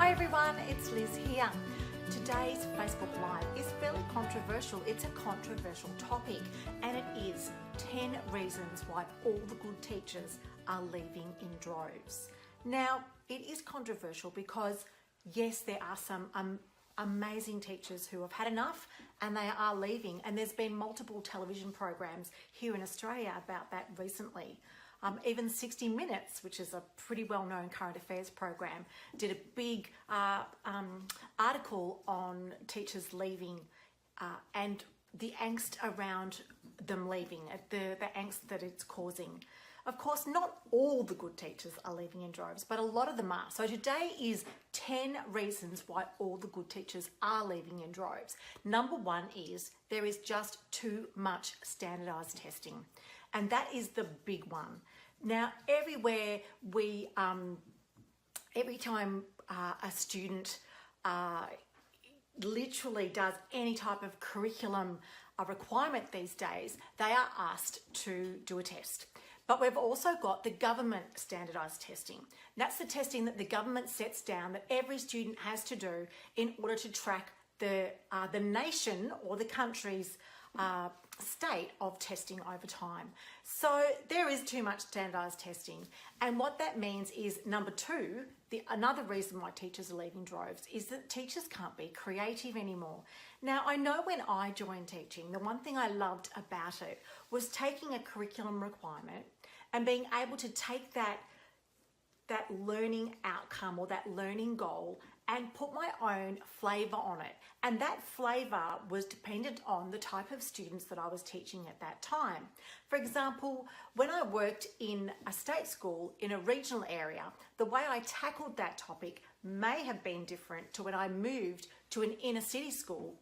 Hi everyone, it's Liz here. Today's Facebook Live is fairly controversial. It's a controversial topic, and it is 10 reasons why all the good teachers are leaving in droves. Now, it is controversial because yes, there are some amazing teachers who have had enough and they are leaving, and there's been multiple television programs here in Australia about that recently. Even 60 Minutes, which is a pretty well-known current affairs program, did a big article on teachers leaving and the angst around them leaving, the angst that it's causing. Of course, not all the good teachers are leaving in droves, but a lot of them are. So today is 10 reasons why all the good teachers are leaving in droves. Number one is there is just too much standardised testing. And that is the big one. Now, everywhere every time a student literally does any type of curriculum requirement these days, they are asked to do a test. But we've also got the government standardised testing. That's the testing that the government sets down that every student has to do in order to track the nation or the country's state of testing over time. So there is too much standardised testing, and what that means is, number two, another reason why teachers are leaving droves is that teachers can't be creative anymore. Now, I know when I joined teaching, the one thing I loved about it was taking a curriculum requirement and being able to take that learning outcome or that learning goal and put my own flavour on it. And that flavour was dependent on the type of students that I was teaching at that time. For example, when I worked in a state school in a regional area, the way I tackled that topic may have been different to when I moved to an inner city school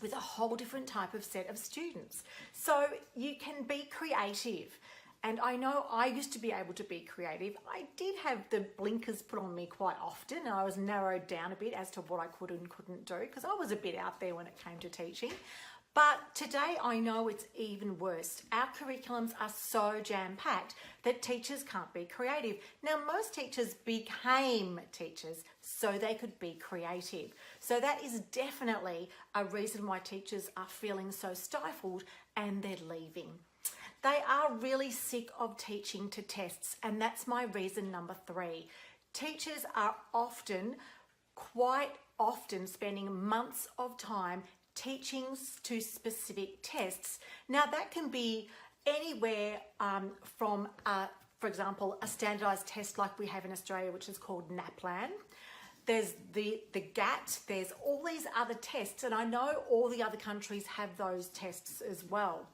with a whole different type of set of students. So you can be creative. And I know I used to be able to be creative. I did have the blinkers put on me quite often, and I was narrowed down a bit as to what I could and couldn't do because I was a bit out there when it came to teaching. But today I know it's even worse. Our curriculums are so jam-packed that teachers can't be creative. Now, most teachers became teachers so they could be creative. So that is definitely a reason why teachers are feeling so stifled and they're leaving. They are really sick of teaching to tests, and that's my reason number three. Teachers are quite often spending months of time teaching to specific tests. Now, that can be anywhere from, for example, a standardised test like we have in Australia, which is called NAPLAN. There's the GAT, there's all these other tests, and I know all the other countries have those tests as well.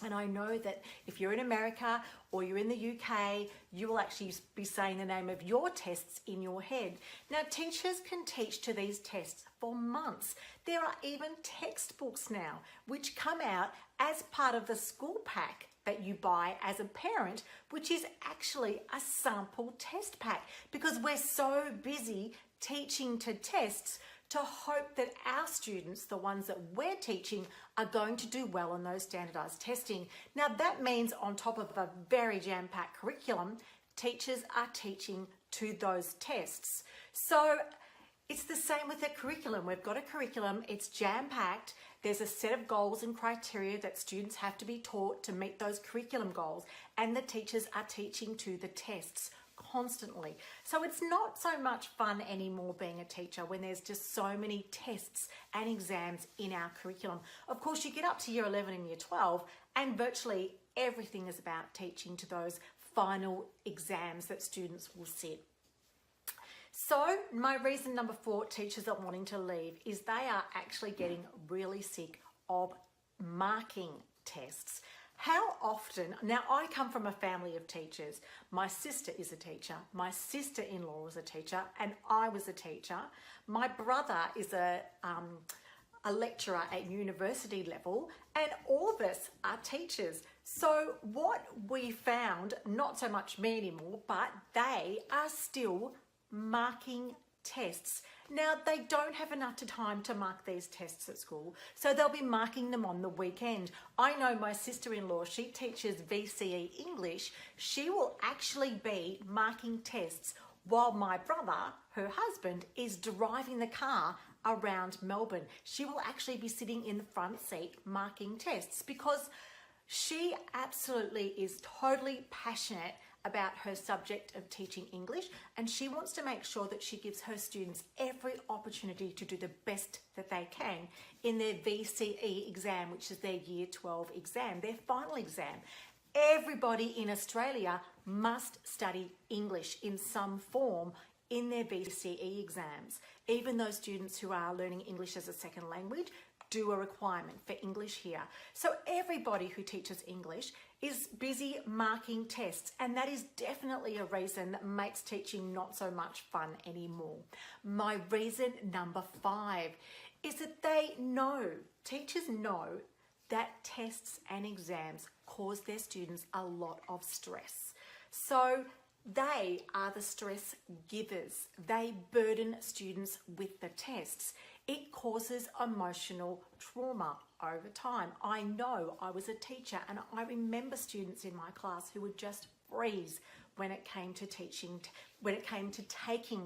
And I know that if you're in America or you're in the UK, you will actually be saying the name of your tests in your head. Now, teachers can teach to these tests for months. There are even textbooks now which come out as part of the school pack that you buy as a parent, which is actually a sample test pack, because we're so busy teaching to tests to hope that our students, the ones that we're teaching, are going to do well on those standardised testing. Now, that means on top of a very jam-packed curriculum, teachers are teaching to those tests. So it's the same with the curriculum. We've got a curriculum, it's jam-packed, there's a set of goals and criteria that students have to be taught to meet those curriculum goals, and the teachers are teaching to the tests constantly. So it's not so much fun anymore being a teacher when there's just so many tests and exams in our curriculum. Of course, you get up to year 11 and year 12 and virtually everything is about teaching to those final exams that students will sit. So my reason number four, teachers are wanting to leave, is they are actually getting really sick of marking tests. How often, now I come from a family of teachers. My sister is a teacher, my sister-in-law was a teacher, and I was a teacher. My brother is a lecturer at university level, and all of us are teachers. So what we found, not so much me anymore, but they are still marking tests. Now, they don't have enough time to mark these tests at school, so they'll be marking them on the weekend. I know my sister-in-law, she teaches VCE English. She will actually be marking tests while my brother, her husband, is driving the car around Melbourne. She will actually be sitting in the front seat marking tests because she absolutely is totally passionate about her subject of teaching English, and she wants to make sure that she gives her students every opportunity to do the best that they can in their VCE exam, which is their Year 12 exam, their final exam. Everybody in Australia must study English in some form in their VCE exams. Even those students who are learning English as a second language do a requirement for English here. So everybody who teaches English is busy marking tests, and that is definitely a reason that makes teaching not so much fun anymore. My reason number 5 is that teachers know that tests and exams cause their students a lot of stress. So they are the stress givers. They burden students with the tests. It causes emotional trauma over time. I know I was a teacher, and I remember students in my class who would just freeze when it came to taking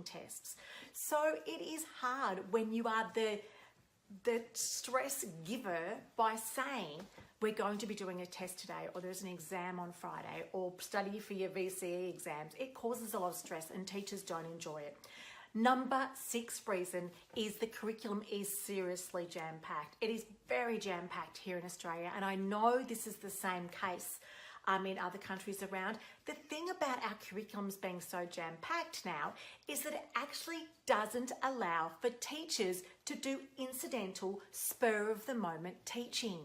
tests. So it is hard when you are the stress giver by saying, we're going to be doing a test today, or there's an exam on Friday, or study for your VCE exams. It causes a lot of stress, and teachers don't enjoy it. Number 6 reason is the curriculum is seriously jam-packed. It is very jam-packed here in Australia, and I know this is the same case in other countries around. The thing about our curriculums being so jam-packed now is that it actually doesn't allow for teachers to do incidental, spur-of-the-moment teaching.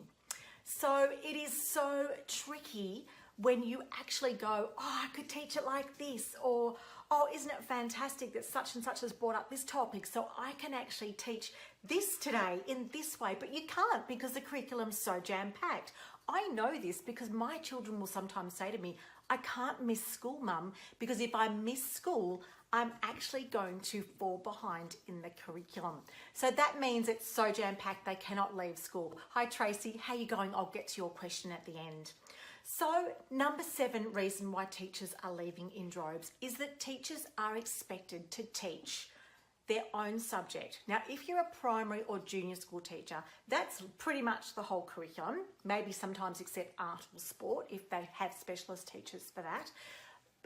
So it is so tricky when you actually go, oh, I could teach it like this, or, oh, isn't it fantastic that such and such has brought up this topic, so I can actually teach this today in this way, but you can't because the curriculum's so jam-packed. I know this because my children will sometimes say to me, I can't miss school, Mum, because if I miss school, I'm actually going to fall behind in the curriculum. So that means it's so jam-packed they cannot leave school. Hi Tracy, how you going? I'll get to your question at the end. So number 7 reason why teachers are leaving in droves is that teachers are expected to teach their own subject. Now, if you're a primary or junior school teacher, that's pretty much the whole curriculum, maybe sometimes except art or sport if they have specialist teachers for that.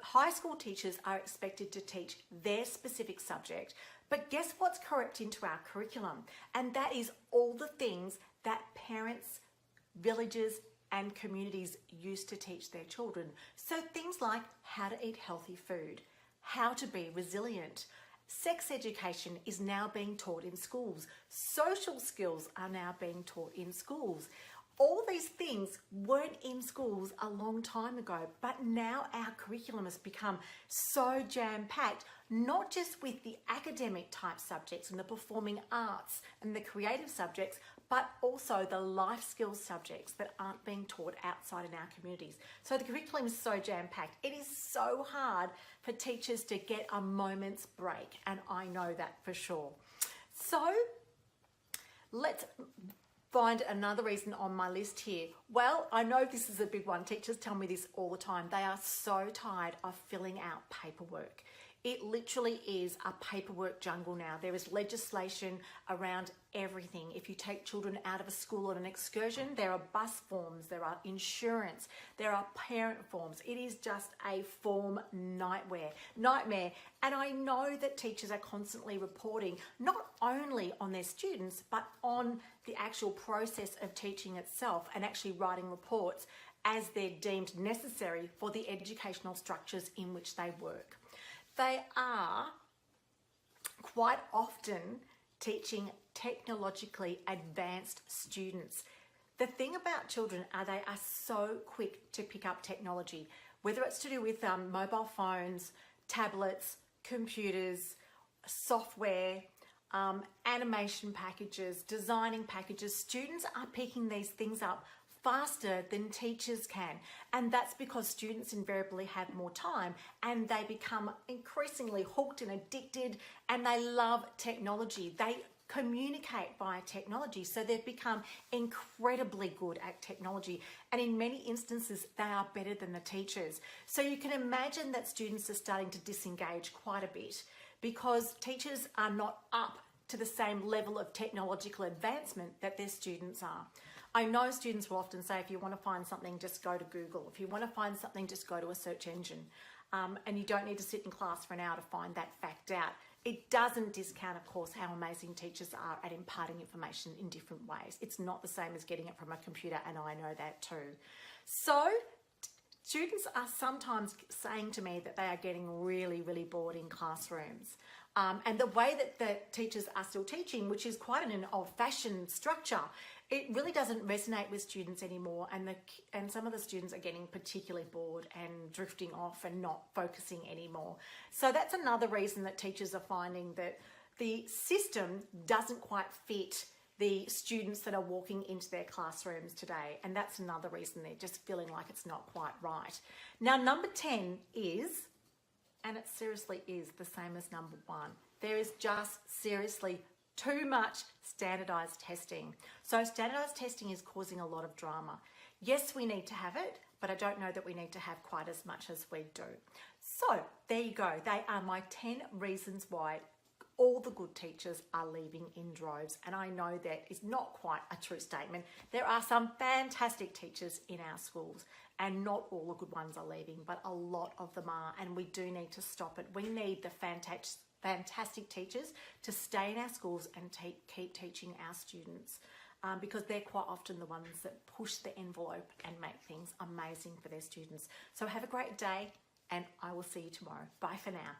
High school teachers are expected to teach their specific subject, but guess what's crept into our curriculum? And that is all the things that parents, villages, and communities used to teach their children. So things like how to eat healthy food, how to be resilient. Sex education is now being taught in schools. Social skills are now being taught in schools. All these things weren't in schools a long time ago, but now our curriculum has become so jam-packed, not just with the academic type subjects and the performing arts and the creative subjects, but also the life skills subjects that aren't being taught outside in our communities. So the curriculum is so jam-packed. It is so hard for teachers to get a moment's break, and I know that for sure. So let's find another reason on my list here. Well, I know this is a big one. Teachers tell me this all the time. They are so tired of filling out paperwork. It literally is a paperwork jungle now. There is legislation around everything. If you take children out of a school on an excursion, there are bus forms, there are insurance, there are parent forms. It is just a form nightmare. And I know that teachers are constantly reporting not only on their students, but on the actual process of teaching itself and actually writing reports as they're deemed necessary for the educational structures in which they work. They are quite often teaching technologically advanced students. The thing about children are they are so quick to pick up technology, whether it's to do with mobile phones, tablets, computers, software, animation packages, designing packages. Students are picking these things up faster than teachers can, and that's because students invariably have more time and they become increasingly hooked and addicted, and they love technology. They communicate via technology. So they've become incredibly good at technology. And in many instances, they are better than the teachers. So you can imagine that students are starting to disengage quite a bit because teachers are not up to the same level of technological advancement that their students are. I know students will often say, if you want to find something, just go to Google. If you want to find something, just go to a search engine. And you don't need to sit in class for an hour to find that fact out. It doesn't discount, of course, how amazing teachers are at imparting information in different ways. It's not the same as getting it from a computer, and I know that too. So students are sometimes saying to me that they are getting really, really bored in classrooms. And the way that the teachers are still teaching, which is quite an old-fashioned structure, it really doesn't resonate with students anymore, and some of the students are getting particularly bored and drifting off and not focusing anymore. So that's another reason that teachers are finding that the system doesn't quite fit the students that are walking into their classrooms today, and that's another reason they're just feeling like it's not quite right. Now, number 10 is, and it seriously is the same as number 1, there is just seriously too much standardized testing. So standardized testing is causing a lot of drama. Yes, we need to have it, but I don't know that we need to have quite as much as we do. So there you go. They are my 10 reasons why all the good teachers are leaving in droves. And I know that is not quite a true statement. There are some fantastic teachers in our schools, and not all the good ones are leaving, but a lot of them are, and we do need to stop it. We need the fantastic teachers to stay in our schools and keep teaching our students, because they're quite often the ones that push the envelope and make things amazing for their students. So have a great day, and I will see you tomorrow. Bye for now.